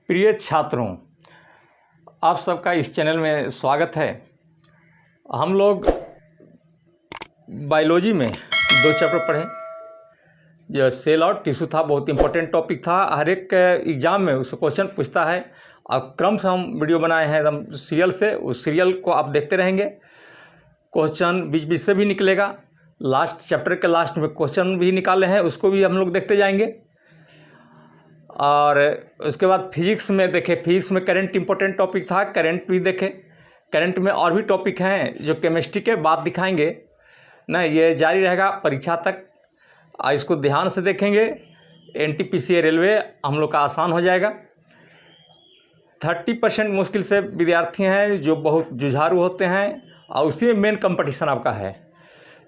प्रिय छात्रों, आप सबका इस चैनल में स्वागत है। हम लोग बायोलॉजी में 2 चैप्टर पढ़े। जो सेल और टिश्यू था, बहुत इंपॉर्टेंट टॉपिक था। हर एक एग्ज़ाम में उससे क्वेश्चन पूछता है और क्रम से हम वीडियो बनाए हैं एकदम सीरियल से। उस सीरियल को आप देखते रहेंगे, क्वेश्चन बीच बीच से भी निकलेगा। लास्ट चैप्टर के लास्ट में क्वेश्चन भी निकाले हैं, उसको भी हम लोग देखते जाएंगे। और उसके बाद फिजिक्स में देखें, फिजिक्स में करंट इंपॉर्टेंट टॉपिक था, करंट भी देखें। करंट में और भी टॉपिक हैं जो केमिस्ट्री के बाद दिखाएंगे ना, ये जारी रहेगा परीक्षा तक। इसको ध्यान से देखेंगे। एनटीपीसी रेलवे हम लोग का आसान हो जाएगा। 30% मुश्किल से विद्यार्थी हैं जो बहुत जुझारू होते हैं और उसी में मेन कंपटीशन आपका है।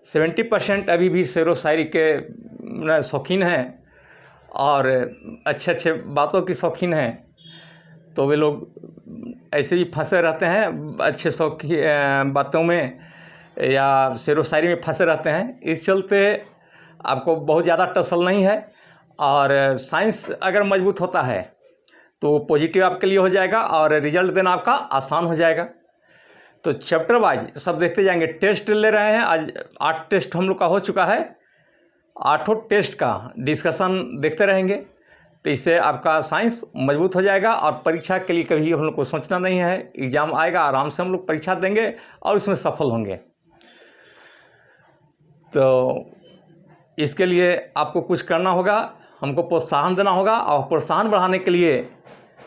70% अभी भी शेर व शायरी के शौकीन हैं और अच्छे अच्छे बातों की शौकीन हैं, तो वे लोग ऐसे ही फंसे रहते हैं अच्छे शौकीन बातों में या शेर व शायरी में फंसे रहते हैं। इस चलते आपको बहुत ज़्यादा टसल नहीं है। और साइंस अगर मजबूत होता है तो पॉजिटिव आपके लिए हो जाएगा और रिजल्ट देना आपका आसान हो जाएगा। तो चैप्टर वाइज सब देखते जाएंगे। टेस्ट ले रहे हैं, आज 8 टेस्ट हम लोग का हो चुका है। 8 टेस्ट का डिस्कशन देखते रहेंगे, तो इससे आपका साइंस मजबूत हो जाएगा और परीक्षा के लिए कभी हम लोग को सोचना नहीं है। एग्ज़ाम आएगा, आराम से हम लोग परीक्षा देंगे और उसमें सफल होंगे। तो इसके लिए आपको कुछ करना होगा, हमको प्रोत्साहन देना होगा। और प्रोत्साहन बढ़ाने के लिए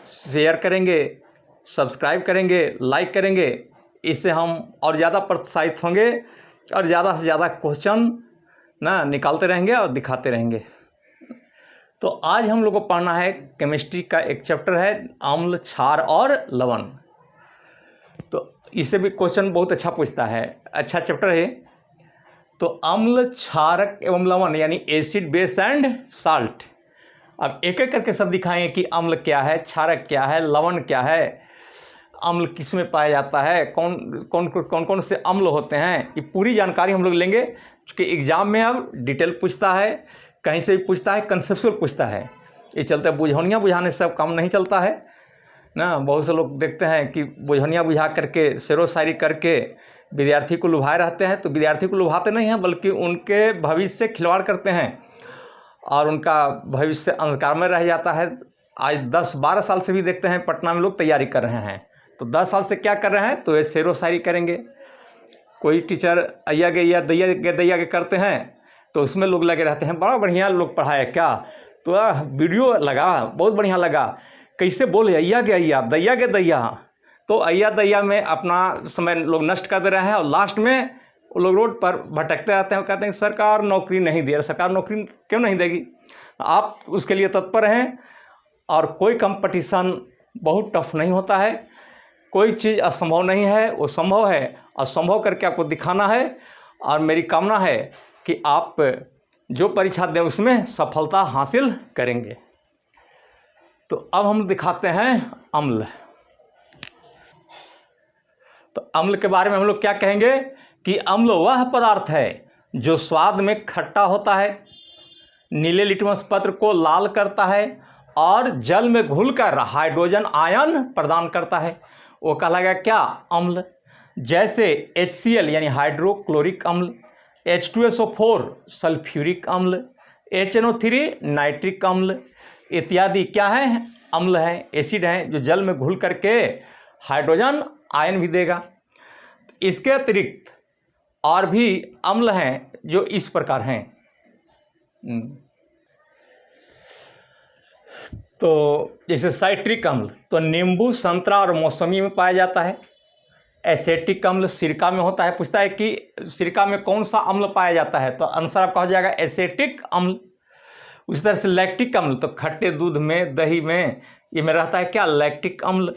शेयर करेंगे, सब्सक्राइब करेंगे, लाइक करेंगे। इससे हम और ज़्यादा प्रोत्साहित होंगे और ज़्यादा से ज़्यादा क्वेश्चन निकालते रहेंगे और दिखाते रहेंगे। तो आज हम लोग को पढ़ना है केमिस्ट्री का एक चैप्टर है, अम्ल, क्षार और लवण। तो इससे भी क्वेश्चन बहुत अच्छा पूछता है, अच्छा चैप्टर है। तो अम्ल, क्षारक एवं लवण यानी एसिड, बेस एंड साल्ट। अब एक एक करके सब दिखाएंगे कि अम्ल क्या है, क्षारक क्या है, लवण क्या है, अम्ल किस में पाया जाता है, कौन कौन से अम्ल होते हैं, ये पूरी जानकारी हम लोग लेंगे। क्योंकि एग्ज़ाम में अब डिटेल पूछता है, कहीं से भी पूछता है, कंसेप्चुअल पूछता है। ये चलते बुझौनियाँ बुझाने से सब काम नहीं चलता है ना। बहुत से लोग देखते हैं कि बुझौनियाँ बुझा करके, शेरो शायरी करके विद्यार्थी को लुभाए रहते हैं। तो विद्यार्थी को लुभाते नहीं हैं, बल्कि उनके भविष्य से खिलवाड़ करते हैं और उनका भविष्य अंधकार में रह जाता है। आज 10-12 साल से भी देखते हैं पटना में लोग तैयारी कर रहे हैं। तो 10 साल से क्या कर रहे हैं, तो ये शेरो शायरी करेंगे। कोई टीचर अय्या गैया दैया के करते हैं तो उसमें लोग लगे रहते हैं, बड़ा बढ़िया लोग पढ़ाया क्या, तो वीडियो लगा, बहुत बढ़िया लगा, कैसे बोले अय्या के अय्या, दैया के दैया। तो अय्या दैया में अपना समय लोग नष्ट कर दे रहे हैं और लास्ट में वो लोग रोड पर भटकते रहते हैं, कहते हैं सरकार नौकरी नहीं दे रही। सरकार नौकरी क्यों नहीं देगी, आप उसके लिए तत्पर हैं। और कोई कंपटीशन बहुत टफ नहीं होता है, कोई चीज़ असंभव नहीं है, वो संभव है और संभव करके आपको दिखाना है। और मेरी कामना है कि आप जो परीक्षा दें उसमें सफलता हासिल करेंगे। तो अब हम दिखाते हैं अम्ल। तो अम्ल के बारे में हम लोग क्या कहेंगे कि अम्ल वह पदार्थ है जो स्वाद में खट्टा होता है, नीले लिटमस पत्र को लाल करता है और जल में घुलकर हाइड्रोजन आयन प्रदान करता है। वो कहलाएगा क्या, अम्ल। जैसे HCl यानी हाइड्रोक्लोरिक अम्ल, H2SO4 सल्फ्यूरिक अम्ल, HNO3 नाइट्रिक अम्ल इत्यादि क्या है, अम्ल है, एसिड हैं जो जल में घुल करके हाइड्रोजन आयन भी देगा। इसके अतिरिक्त और भी अम्ल हैं जो इस प्रकार हैं। तो जैसे साइट्रिक अम्ल तो नींबू, संतरा और मौसमी में पाया जाता है। एसेटिक अम्ल सिरका में होता है। पूछता है कि सिरका में कौन सा अम्ल पाया जाता है, तो आंसर आपका हो जाएगा एसेटिक अम्ल। उसी तरह से लैक्टिक अम्ल तो खट्टे दूध में, दही में, ये में रहता है क्या, लैक्टिक अम्ल।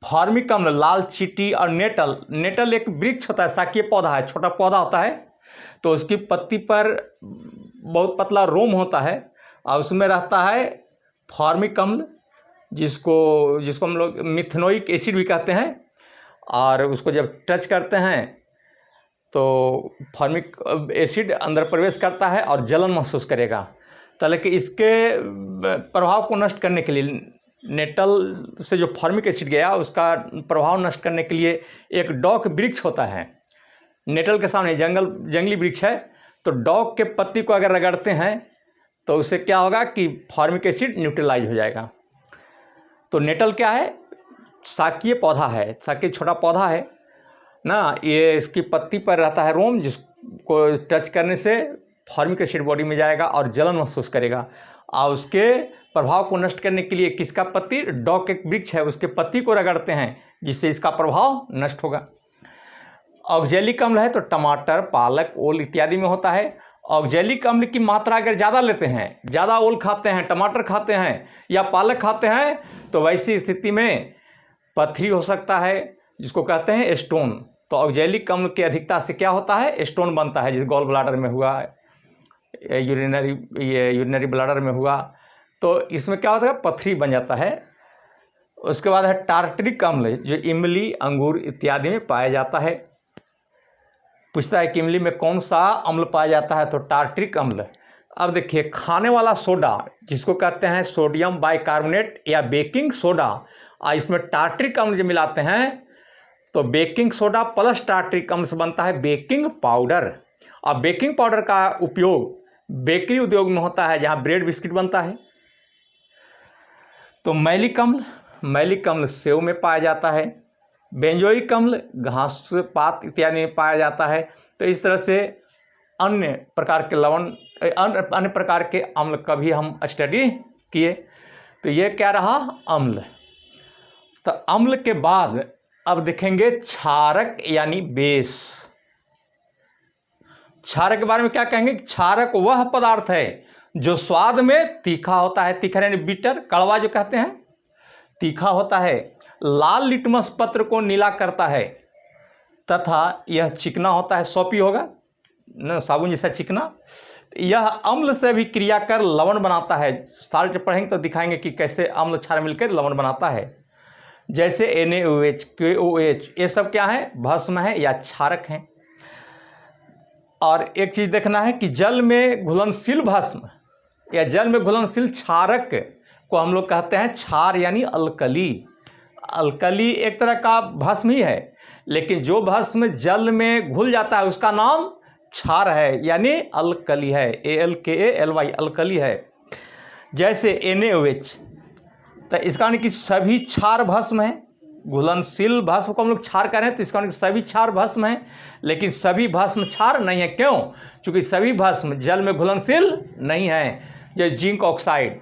फॉर्मिक अम्ल लाल चींटी और नेटल। नेटल एक वृक्ष होता है, शाकीय पौधा है, छोटा पौधा होता है, तो उसकी पत्ती पर बहुत पतला रोम होता है और उसमें रहता है फॉर्मिक अम्ल, जिसको हम लोग मिथेनोइक एसिड भी कहते हैं। और उसको जब टच करते हैं तो फॉर्मिक एसिड अंदर प्रवेश करता है और जलन महसूस करेगा। तो लेकिन इसके प्रभाव को नष्ट करने के लिए नेटल से जो फॉर्मिक एसिड गया उसका प्रभाव नष्ट करने के लिए एक डॉक वृक्ष होता है। नेटल के सामने जंगली वृक्ष है, तो डॉक के पत्ती को अगर रगड़ते हैं तो उससे क्या होगा कि फॉर्मिक एसिड न्यूट्रलाइज हो जाएगा। तो नेटल क्या है? शाकीय पौधा है, शाकीय छोटा पौधा है ना। ये इसकी पत्ती पर रहता है रोम, जिसको टच करने से फॉर्मिक एसिड बॉडी में जाएगा और जलन महसूस करेगा। और उसके प्रभाव को नष्ट करने के लिए किसका पत्ती? डॉक एक वृक्ष है, उसके पत्ती को रगड़ते हैं जिससे इसका प्रभाव नष्ट होगा। ऑक्जेलिक अम्ल है तो टमाटर, पालक, ओल इत्यादि में होता है। ऑक्जेलिक अम्ल की मात्रा अगर ज़्यादा लेते हैं, ज़्यादा ओल खाते हैं, टमाटर खाते हैं या पालक खाते हैं, तो वैसी स्थिति में पथरी हो सकता है, जिसको कहते हैं स्टोन। तो ऑक्जेलिक अम्ल की अधिकता से क्या होता है? स्टोन बनता है, जैसे गॉल ब्लाडर में हुआ, यूरिनरी ब्लाडर में हुआ, तो इसमें क्या होता है? पथरी बन जाता है। उसके बाद है टार्टरिक अम्ल, जो इमली, अंगूर इत्यादि में पाया जाता है। पूछता है कि इमली में कौन सा अम्ल पाया जाता है? तो टार्टरिक अम्ल। अब देखिए, खाने वाला सोडा जिसको कहते हैं सोडियम बाइकार्बोनेट या बेकिंग सोडा, और इसमें टार्टरिक अम्ल जो मिलाते हैं तो बेकिंग सोडा प्लस टार्टरिक अम्ल से बनता है बेकिंग पाउडर। और बेकिंग पाउडर का उपयोग बेकरी उद्योग में होता है, जहाँ ब्रेड बिस्किट बनता है। तो मैलिक अम्ल सेव में पाया जाता है। बेंजोइक अम्ल घास पात इत्यादि में पाया जाता है। तो इस तरह से अन्य प्रकार के अन्य प्रकार के अम्ल का भी हम स्टडी किए। तो ये क्या रहा? अम्ल। तो अम्ल के बाद अब देखेंगे क्षारक यानी बेस। क्षारक के बारे में क्या कहेंगे? क्षारक वह पदार्थ है जो स्वाद में तीखा होता है, तीखा यानी बिटर, कड़वा जो कहते हैं, तीखा होता है, लाल लिटमस पत्र को नीला करता है, तथा यह चिकना होता है, सौपी होगा ना, साबुन जैसा चिकना। यह अम्ल से भी क्रिया कर लवण बनाता है। साल्ट पढ़ेंगे तो दिखाएंगे कि कैसे अम्ल क्षार मिलकर लवण बनाता है। जैसे NaOH, KOH, ये सब क्या है? भस्म है या क्षारक हैं। और एक चीज़ देखना है कि जल में घुलनशील भस्म या जल में घुलनशील क्षारक को हम लोग कहते हैं क्षार यानी अल्कली। अल्कली एक तरह का भस्म ही है, लेकिन जो भस्म जल में घुल जाता है उसका नाम क्षार है, यानी अल्कली है। ALKALY, अल्कली है। जैसे NaOH, तो इसका यानी कि सभी क्षार भस्म है। घुलनशील भस्म को हम लोग क्षार कह रहे हैं, तो इसका यानी कि सभी क्षार भस्म है, लेकिन सभी भस्म क्षार नहीं है। क्यों? क्योंकि सभी भस्म जल में घुलनशील नहीं है। जैसे जिंक ऑक्साइड,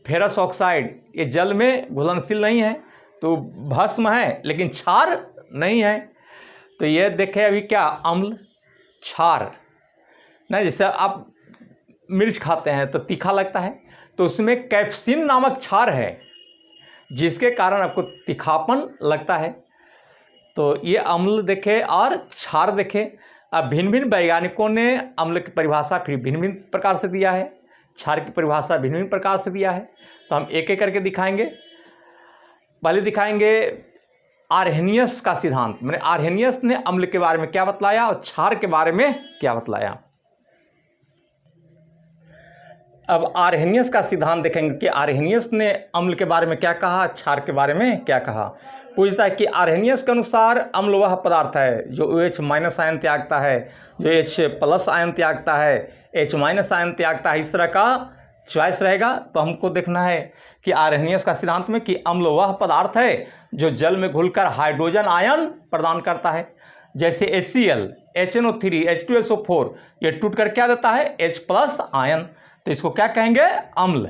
फेरस ऑक्साइड, ये जल में घुलनशील नहीं है, तो भस्म है लेकिन क्षार नहीं है। तो ये देखें अभी क्या? अम्ल, क्षार ना। जैसे आप मिर्च खाते हैं तो तीखा लगता है, तो उसमें कैप्सिन नामक क्षार है, जिसके कारण आपको तीखापन लगता है। तो ये अम्ल देखे और क्षार देखे। अब भिन्न भिन्न वैज्ञानिकों ने अम्ल की परिभाषा फिर भिन्न भिन्न प्रकार से दिया है, क्षार की परिभाषा भिन्न भिन्न प्रकार से दिया है। तो हम एक एक करके दिखाएंगे। पहले दिखाएंगे आर्हेनियस का सिद्धांत, मैंने आर्हेनियस ने अम्ल के बारे में क्या बतलाया और क्षार के बारे में क्या बतलाया। अब आर्हेनियस का सिद्धांत देखेंगे कि आर्हेनियस ने अम्ल के बारे में क्या कहा, क्षार के बारे में क्या कहा। पूछता है कि आर्हेनियस के अनुसार अम्ल वह पदार्थ है जो OH- आयन त्यागता है, जो H+ आयन त्यागता है, H- आयन त्यागता है। इस तरह का चॉइस रहेगा। तो हमको देखना है कि आर्हेनियस का सिद्धांत में कि अम्ल वह पदार्थ है जो जल में घुलकर हाइड्रोजन आयन प्रदान करता है। जैसे HCl, HNO3, H2SO4, ये टूट कर क्या देता है? H+ ion. तो इसको क्या कहेंगे? अम्ल।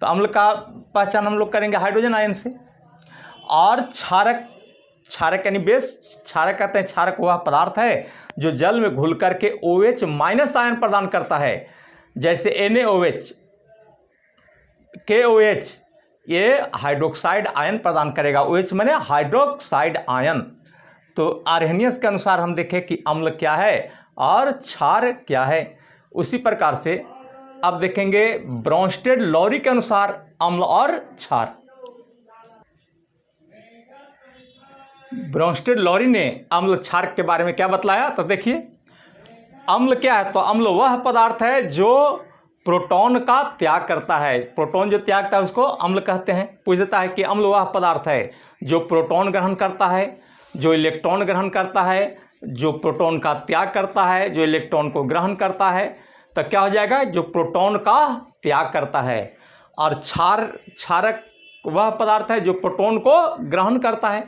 तो अम्ल का पहचान हम लोग करेंगे हाइड्रोजन आयन से। और क्षारक यानी बेस। क्षारक कहते हैं क्षारक वह पदार्थ है जो जल में घुल करके OH- आयन प्रदान करता है। जैसे NaOH, KOH, ये हाइड्रोक्साइड आयन प्रदान करेगा। OH माने हाइड्रोक्साइड आयन। तो आर्हेनियस के अनुसार हम देखें कि अम्ल क्या है और क्षार क्या है। उसी प्रकार से अब देखेंगे ब्रॉन्स्टेड-लॉरी के अनुसार अम्ल और क्षार। ब्रॉन्स्टेड-लॉरी ने अम्ल क्षार के बारे में क्या बतलाया? तो देखिए, अम्ल क्या है? तो अम्ल वह पदार्थ है जो प्रोटॉन का त्याग करता है। प्रोटॉन जो त्यागता है उसको अम्ल कहते हैं। पूछ देता है कि अम्ल वह पदार्थ है जो प्रोटॉन ग्रहण करता है, जो इलेक्ट्रॉन ग्रहण करता है, जो प्रोटॉन का त्याग करता है, जो इलेक्ट्रॉन को ग्रहण करता है। तो क्या हो जाएगा, जो प्रोटॉन का त्याग करता है। और क्षारक वह पदार्थ है जो प्रोटॉन को ग्रहण करता है।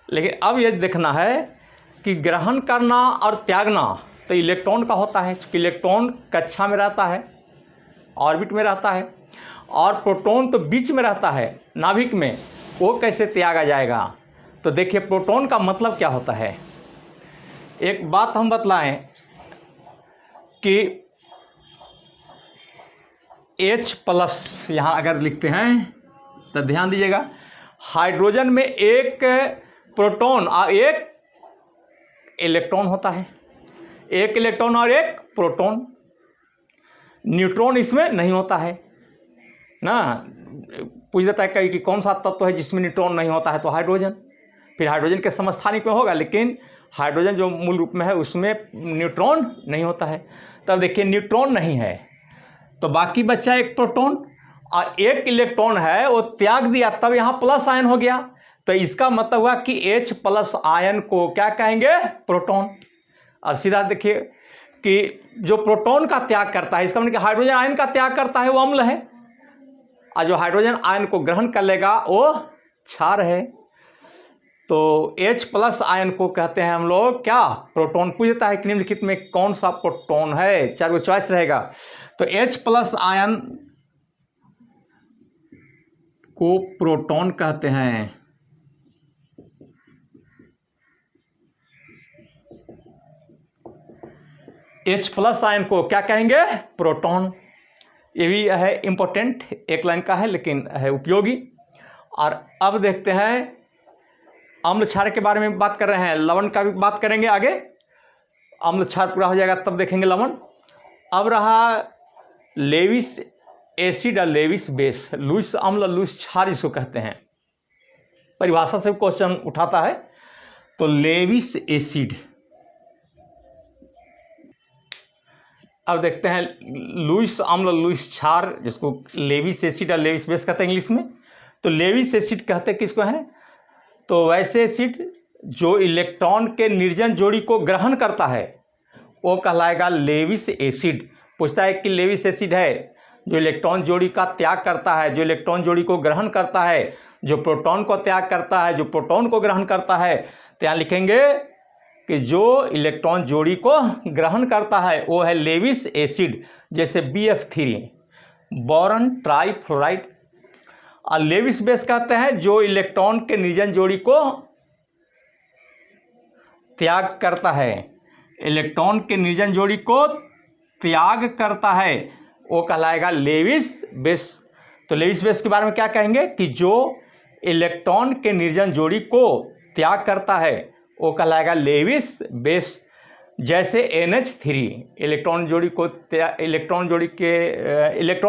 लेकिन अब ये देखना है कि ग्रहण करना और त्यागना तो इलेक्ट्रॉन का होता है, क्योंकि इलेक्ट्रॉन कक्षा में रहता है, ऑर्बिट में रहता है, और प्रोटॉन तो बीच में रहता है नाभिक में, वो कैसे त्यागा जाएगा। तो देखिए प्रोटॉन का मतलब क्या होता है। एक बात हम बतलाएं कि H+ यहाँ अगर लिखते हैं तो ध्यान दीजिएगा, हाइड्रोजन में एक प्रोटॉन और एक इलेक्ट्रॉन होता है, एक इलेक्ट्रॉन और एक प्रोटॉन। न्यूट्रॉन इसमें नहीं होता है ना। पूछ देता है कहीं कि कौन सा तत्व है जिसमें न्यूट्रॉन नहीं होता है, तो हाइड्रोजन। फिर हाइड्रोजन के समस्थानिक में होगा, लेकिन हाइड्रोजन जो मूल रूप में है उसमें न्यूट्रॉन नहीं होता है। तब देखिए न्यूट्रॉन नहीं है तो बाकी बचा एक प्रोटॉन और एक इलेक्ट्रॉन है, वो त्याग दिया, तब यहाँ प्लस आयन हो गया। तो इसका मतलब हुआ कि H+ आयन को क्या कहेंगे, प्रोटॉन। अब सीधा देखिए कि जो प्रोटॉन का त्याग करता है, इसका मतलब कि हाइड्रोजन आयन का त्याग करता है वो अम्ल है, और जो हाइड्रोजन आयन को ग्रहण कर लेगा वो क्षार है। तो H+ आयन को कहते हैं हम लोग क्या, प्रोटॉन। पूछता है कि निम्नलिखित में कौन सा प्रोटॉन है, 4 चॉइस रहेगा। तो H+ आयन को प्रोटॉन कहते हैं। H+ आयन को क्या कहेंगे, प्रोटॉन। ये भी है इंपॉर्टेंट, एक लाइन का है लेकिन है उपयोगी। और अब देखते हैं अम्ल क्षार के बारे में बात कर रहे हैं, लवण का भी बात करेंगे आगे। अम्ल क्षार पूरा हो जाएगा तब देखेंगे लवण। अब रहा लेविस एसिड और लेविस बेस। लुईस अम्ल, लुईस क्षार इसको कहते हैं, परिभाषा से क्वेश्चन उठाता है। तो लेविस एसिड, अब देखते हैं लुईस अम्ल, लुईस क्षार, जिसको लेविस एसिड और लेविस बेस कहते हैं इंग्लिश में। तो लेविस एसिड कहते हैं किसको है, तो वैसे एसिड जो इलेक्ट्रॉन के निर्जन जोड़ी को ग्रहण करता है वो कहलाएगा लेविस एसिड। पूछता है कि लेविस एसिड है जो इलेक्ट्रॉन जोड़ी का त्याग करता है, जो इलेक्ट्रॉन जोड़ी को ग्रहण करता है, जो प्रोटॉन को त्याग करता है, जो प्रोटॉन को ग्रहण करता है। तो यहाँ लिखेंगे कि जो इलेक्ट्रॉन जोड़ी को ग्रहण करता है वो है लेविस एसिड, जैसे BF3 बोरॉन ट्राइफ्लोराइड। और लेविस बेस कहते हैं जो इलेक्ट्रॉन के निर्जन जोड़ी को त्याग करता है, इलेक्ट्रॉन के निर्जन जोड़ी को त्याग करता है, वो कहलाएगा लेविस बेस। तो लेविस बेस के बारे में क्या कहेंगे कि जो इलेक्ट्रॉन के निर्जन जोड़ी को त्याग करता है वो कहलाएगा लेविस बेस। जैसे NH3 इलेक्ट्रॉन जोड़ी को इलेक्ट्रॉन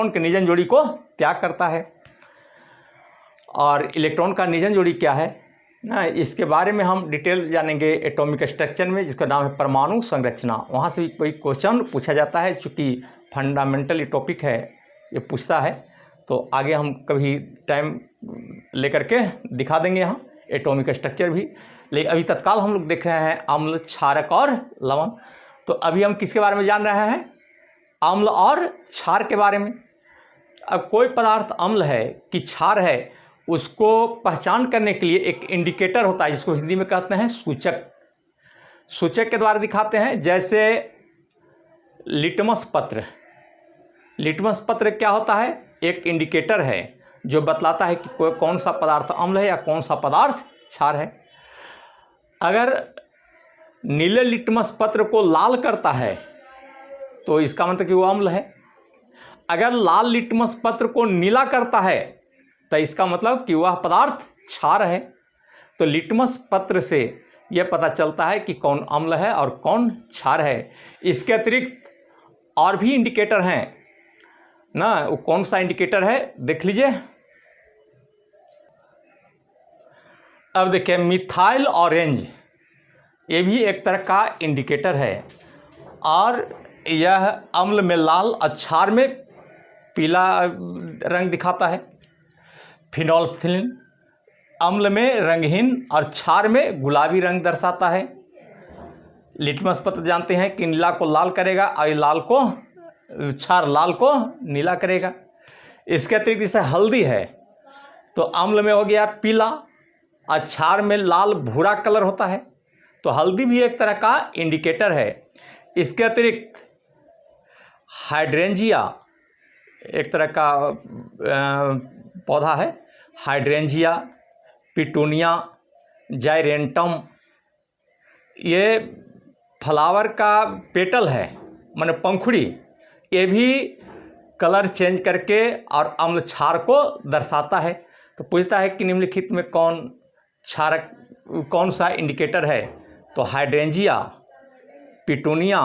के निर्जन जोड़ी को त्याग करता है। और इलेक्ट्रॉन का निर्जन जोड़ी क्या है ना, इसके बारे में हम डिटेल जानेंगे एटॉमिक स्ट्रक्चर में, जिसका नाम है परमाणु संरचना। वहाँ से भी कोई क्वेश्चन पूछा जाता है, चूँकि फंडामेंटल टॉपिक है, ये पूछता है। तो आगे हम कभी टाइम लेकर के दिखा देंगे यहाँ एटॉमिक स्ट्रक्चर भी। लेकिन अभी तत्काल हम लोग देख रहे हैं अम्ल, क्षारक और लवण। तो अभी हम किसके बारे में जान रहे हैं, अम्ल और क्षार के बारे में। अब कोई पदार्थ अम्ल है कि क्षार है, उसको पहचान करने के लिए एक इंडिकेटर होता है जिसको हिंदी में कहते हैं सूचक। सूचक के द्वारा दिखाते हैं, जैसे लिटमस पत्र। लिटमस पत्र क्या होता है, एक इंडिकेटर है जो बतलाता है कि कौन सा पदार्थ अम्ल है या कौन सा पदार्थ क्षार है। अगर नीले लिटमस पत्र को लाल करता है तो इसका मतलब कि वो अम्ल है। अगर लाल लिटमस पत्र को नीला करता है तो इसका मतलब कि वह पदार्थ क्षार है। तो लिटमस पत्र से यह पता चलता है कि कौन अम्ल है और कौन क्षार है। इसके अतिरिक्त और भी इंडिकेटर हैं ना, वो कौन सा इंडिकेटर है देख लीजिए। अब देखिए मिथाइल ऑरेंज, ये भी एक तरह का इंडिकेटर है। और यह अम्ल में लाल और क्षार में पीला रंग दिखाता है। फिनोल्फ्थालीन अम्ल में रंगहीन और क्षार में गुलाबी रंग दर्शाता है। लिटमस पत्र जानते हैं कि नीला को लाल करेगा और लाल को क्षार लाल को नीला करेगा। इसके अतिरिक्त जैसे हल्दी है तो अम्ल में हो गया पीला और क्षार में लाल भूरा कलर होता है, तो हल्दी भी एक तरह का इंडिकेटर है। इसके अतिरिक्त हाइड्रेंजिया एक तरह का पौधा है, हाइड्रेंजिया, पिटूनिया, जायरेंटम, ये फ्लावर का पेटल है माने पंखुड़ी, ये भी कलर चेंज करके और अम्ल क्षार को दर्शाता है। तो पूछता है कि निम्नलिखित में कौन सा इंडिकेटर है, तो हाइड्रेंजिया, पिटूनिया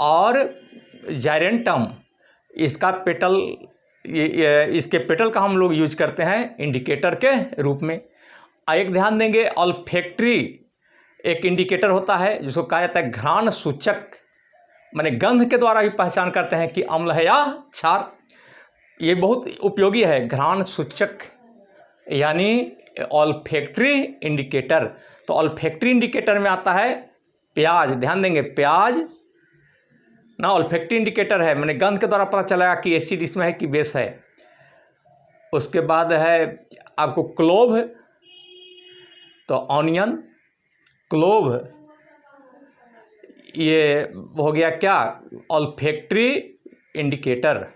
और जायरेंटम, इसका पेटल इसके पेटल का हम लोग यूज करते हैं इंडिकेटर के रूप में। एक ध्यान देंगे, ऑल्फैक्टरी एक इंडिकेटर होता है जिसको कहा जाता है घ्राण सूचक, माने गंध के द्वारा भी पहचान करते हैं कि अम्ल है या क्षार। ये बहुत उपयोगी है, घ्राण सूचक यानी ऑल्फैक्टरी इंडिकेटर। तो ऑल्फैक्टरी इंडिकेटर में आता है प्याज, ध्यान देंगे प्याज ना ऑल्फैक्टरी इंडिकेटर है, माने गंध के द्वारा पता चलेगा कि एसिड इसमें है कि बेस है। उसके बाद है आपको क्लोव, तो ऑनियन, क्लोव, ये हो गया क्या ऑल्फैक्टरी इंडिकेटर।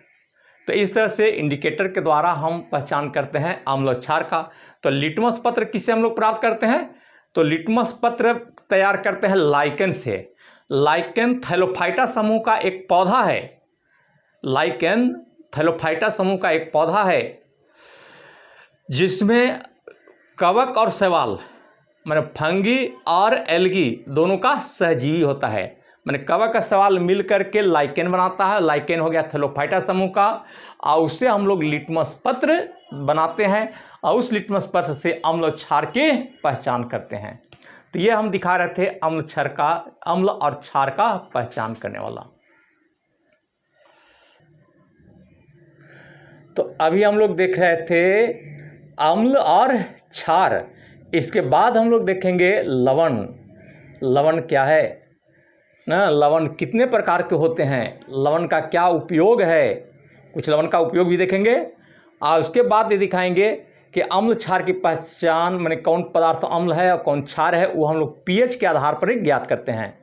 तो इस तरह से इंडिकेटर के द्वारा हम पहचान करते हैं अम्ल और क्षार का। तो लिटमस पत्र किससे हम लोग प्राप्त करते हैं, तो लिटमस पत्र तैयार करते हैं लाइकेन से। लाइकेन थैलोफाइटा समूह का एक पौधा है, लाइकेन थैलोफाइटा समूह का एक पौधा है जिसमें कवक और शैवाल माने फंगी और एल्गी दोनों का सहजीवी होता है। माने कवक का शैवाल मिल करके लाइकेन बनाता है, लाइकेन हो गया थैलोफाइटा समूह का, और उससे हम लोग लिटमस पत्र बनाते हैं और उस लिटमस पत्र से अम्ल और क्षार की पहचान करते हैं। तो ये हम दिखा रहे थे अम्ल और क्षार का पहचान करने वाला। तो अभी हम लोग देख रहे थे अम्ल और क्षार। इसके बाद हम लोग देखेंगे लवण। लवण क्या है ना, लवण कितने प्रकार के होते हैं, लवण का क्या उपयोग है, कुछ लवण का उपयोग भी देखेंगे। और उसके बाद ये दिखाएंगे कि अम्ल क्षार की पहचान माने कौन पदार्थ अम्ल है और कौन क्षार है, वो हम लोग पीएच के आधार पर ही ज्ञात करते हैं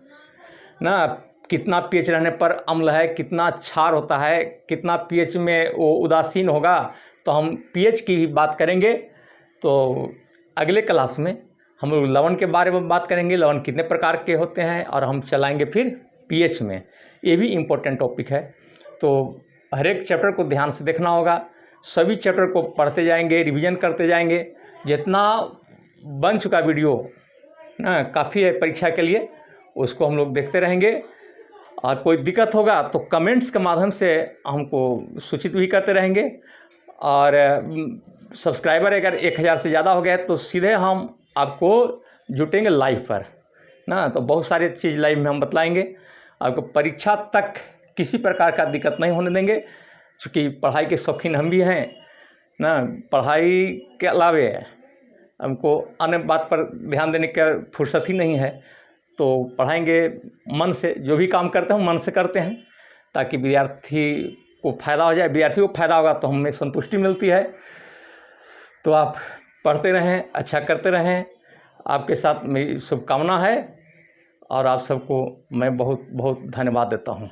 ना। कितना पीएच रहने पर अम्ल है, कितना क्षार होता है, कितना पीएच में वो उदासीन होगा, तो हम पीएच की भी बात करेंगे। तो अगले क्लास में हम लोग लवण के बारे में बात करेंगे, लवण कितने प्रकार के होते हैं, और हम चलाएंगे फिर पीएच में। ये भी इम्पोर्टेंट टॉपिक है, तो हर एक चैप्टर को ध्यान से देखना होगा। सभी चैप्टर को पढ़ते जाएंगे, रिवीजन करते जाएंगे। जितना बन चुका वीडियो ना काफ़ी है परीक्षा के लिए, उसको हम लोग देखते रहेंगे। और कोई दिक्कत होगा तो कमेंट्स के माध्यम से हमको सूचित भी करते रहेंगे। और सब्सक्राइबर अगर 1000 से ज़्यादा हो गए तो सीधे हम आपको जुटेंगे लाइव पर ना। तो बहुत सारी चीज़ लाइव में हम बतलाएंगे, आपको परीक्षा तक किसी प्रकार का दिक्कत नहीं होने देंगे। क्योंकि पढ़ाई के शौकीन हम भी हैं ना, पढ़ाई के अलावे हमको अन्य बात पर ध्यान देने का फुर्सत ही नहीं है। तो पढ़ाएंगे मन से, जो भी काम करते हैं मन से करते हैं ताकि विद्यार्थी को फ़ायदा हो जाए। विद्यार्थी को फ़ायदा होगा तो हमें संतुष्टि मिलती है। तो आप पढ़ते रहें, अच्छा करते रहें, आपके साथ मेरी शुभकामना है और आप सबको मैं बहुत बहुत धन्यवाद देता हूँ।